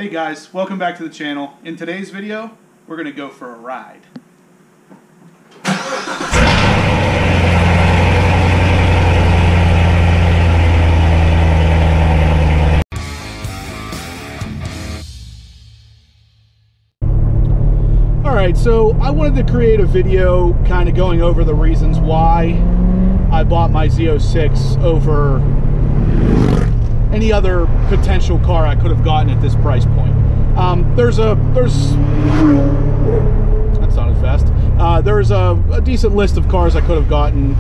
Hey guys, welcome back to the channel. In today's video, we're going to go for a ride. Alright, so I wanted to create a video kind of going over the reasons why I bought my Z06 over any other potential car I could have gotten at this price point. That's not as fast. There's a decent list of cars I could have gotten.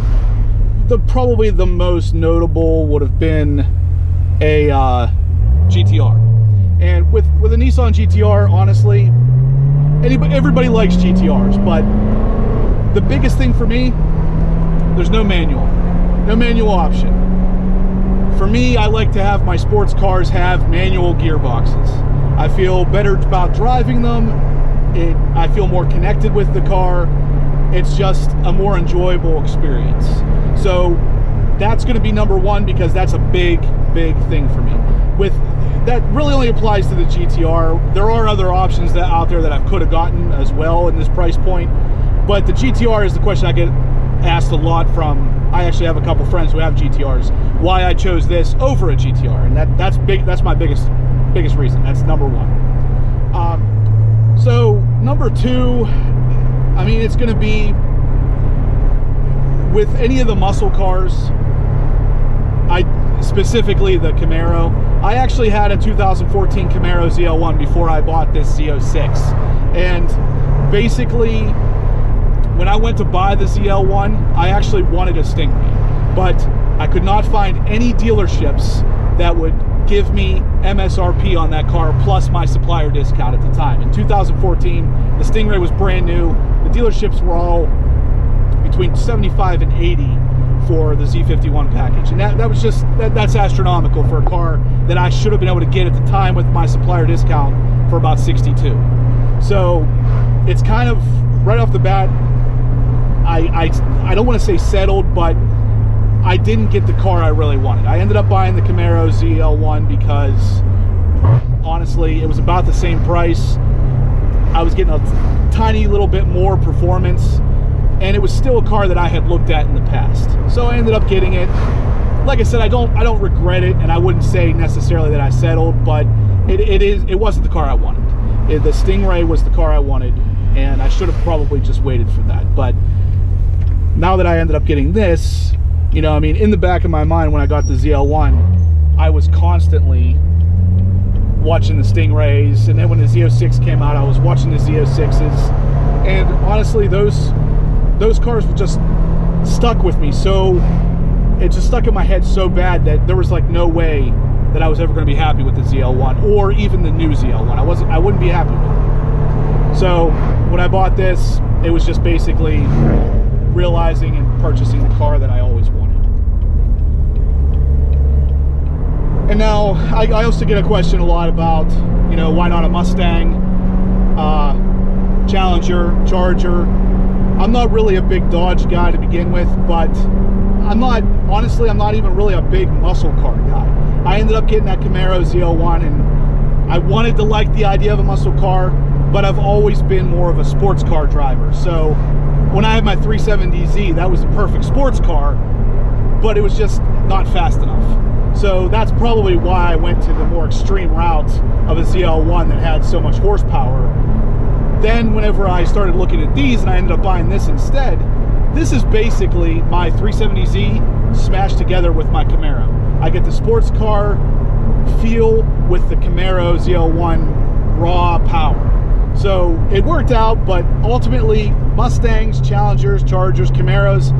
Probably the most notable would have been a GTR. And with a Nissan GTR, honestly, everybody likes GTRs, but the biggest thing for me, there's no manual option. For me, I like to have my sports cars have manual gearboxes. I feel better about driving them. I feel more connected with the car. It's just a more enjoyable experience. So that's going to be number one, because that's a big thing for me. That really only applies to the GTR. There are other options out there that I could have gotten as well in this price point, but the GTR is the question I get asked a lot from. I actually have a couple friends who have GTRs. Why I chose this over a GTR, and that's big. That's my biggest reason. That's number one. So number two, I mean, it's going to be with any of the muscle cars. Specifically the Camaro. I actually had a 2014 Camaro ZL1 before I bought this Z06, and basically when I went to buy the ZL1, I actually wanted a Stingray, but I could not find any dealerships that would give me MSRP on that car plus my supplier discount at the time. In 2014, the Stingray was brand new. The dealerships were all between 75 and 80 for the Z51 package, and that's astronomical for a car that I should have been able to get at the time with my supplier discount for about 62. So it's kind of right off the bat, I don't want to say settled, but I didn't get the car I really wanted. I ended up buying the Camaro ZL1 because honestly it was about the same price. I was getting a tiny little bit more performance, and it was still a car that I had looked at in the past. So I ended up getting it. Like I said, I don't regret it, and I wouldn't say necessarily that I settled, but it wasn't the car I wanted. The Stingray was the car I wanted, and I should have probably just waited for that. But now that I ended up getting this, you know, I mean, in the back of my mind when I got the ZL1, I was constantly watching the Stingrays, and then when the Z06 came out, I was watching the Z06s, and honestly, those cars were just stuck with me. So it just stuck in my head so bad that there was like no way that I was ever going to be happy with the ZL1 or even the new ZL1. I wouldn't be happy with it. So when I bought this, it was just basically realizing and purchasing the car that I always wanted. And now I also get a question a lot about, you know, why not a Mustang, Challenger, Charger. I'm not really a big Dodge guy to begin with, but honestly, I'm not even really a big muscle car guy. I ended up getting that Camaro ZL1, and I wanted to like the idea of a muscle car, but I've always been more of a sports car driver. So when I had my 370Z, that was the perfect sports car, but it was just not fast enough. So that's probably why I went to the more extreme route of a ZL1 that had so much horsepower. Then whenever I started looking at these and I ended up buying this instead, this is basically my 370Z smashed together with my Camaro. I get the sports car feel with the Camaro ZL1 raw power. So it worked out, but ultimately Mustangs, Challengers, Chargers, Camaros,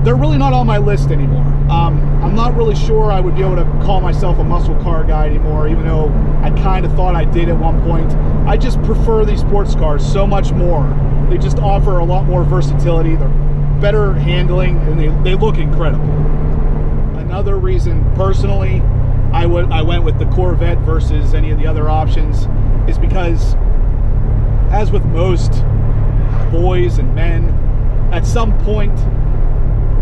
they're really not on my list anymore. I'm not really sure I would be able to call myself a muscle car guy anymore, even though I kind of thought I did at one point. I just prefer these sports cars so much more. They just offer a lot more versatility. They're better handling, and they look incredible. Another reason, personally, I went with the Corvette versus any of the other options is because, as with most boys and men, at some point,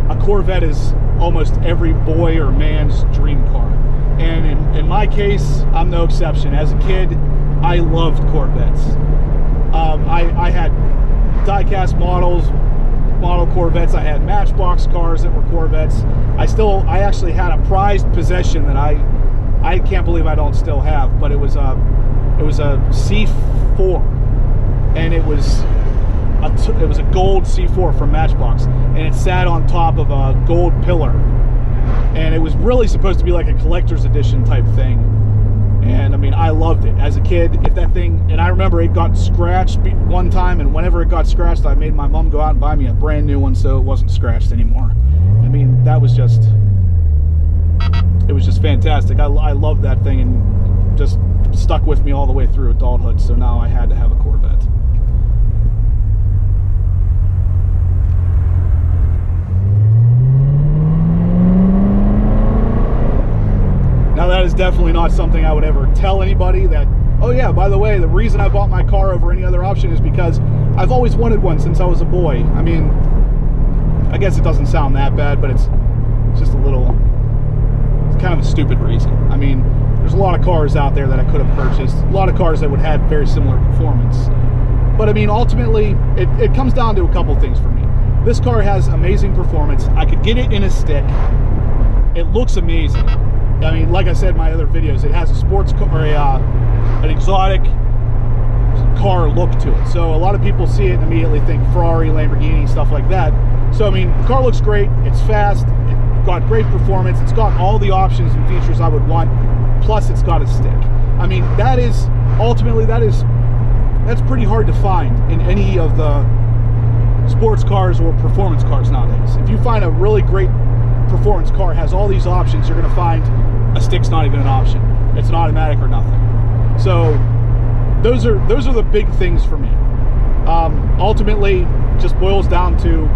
a Corvette is almost every boy or man's dream car. And in my case, I'm no exception. As a kid, I loved Corvettes. I had die-cast model Corvettes. I had Matchbox cars that were Corvettes. I actually had a prized possession that I can't believe I don't still have, but it was a C4, and it was a gold C4 from Matchbox, and it sat on top of a gold pillar, and it was really supposed to be like a collector's edition type thing. And I mean, I loved it as a kid. If that thing, and I remember it got scratched one time, and whenever it got scratched, I made my mom go out and buy me a brand new one so it wasn't scratched anymore. I mean, it was just fantastic. I loved that thing, and just stuck with me all the way through adulthood. So now I had to have a Corvette. Now that is definitely not something I would ever tell anybody, that, oh yeah, by the way, the reason I bought my car over any other option is because I've always wanted one since I was a boy. I mean, I guess it doesn't sound that bad, but it's just it's kind of a stupid reason. I mean, there's a lot of cars out there that I could have purchased, a lot of cars that would have very similar performance. But I mean, ultimately, it comes down to a couple things for me. This car has amazing performance. I could get it in a stick. It looks amazing. I mean, like I said in my other videos, it has a sports car, or an exotic car look to it. So a lot of people see it and immediately think Ferrari, Lamborghini, stuff like that. So I mean, the car looks great. It's fast. It's got great performance. It's got all the options and features I would want. Plus, it's got a stick. I mean, that is ultimately that's pretty hard to find in any of the sports cars or performance cars nowadays. If you find a really great performance car has all these options, you're going to find a stick's not even an option. It's an automatic or nothing. So those are the big things for me. Ultimately, just boils down to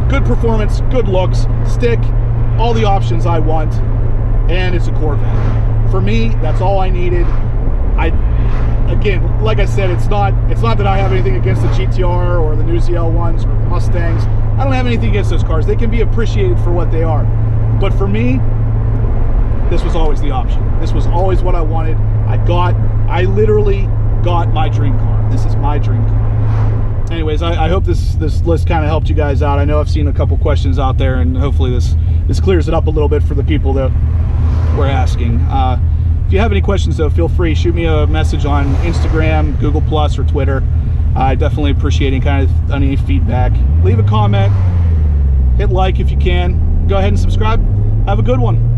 good performance, good looks, stick, all the options I want, and it's a Corvette. For me, that's all I needed. Again, like I said, it's not that I have anything against the GTR or the new ZL1s or the Mustangs. I don't have anything against those cars. They can be appreciated for what they are. But for me, this was always the option. This was always what I wanted. I literally got my dream car. This is my dream car. Anyways, I hope this list kind of helped you guys out. I know I've seen a couple questions out there, and hopefully this clears it up a little bit for the people that were asking. If you have any questions, though, feel free, shoot me a message on Instagram, Google Plus, or Twitter. I definitely appreciate any feedback. Leave a comment, hit like if you can. Go ahead and subscribe. Have a good one.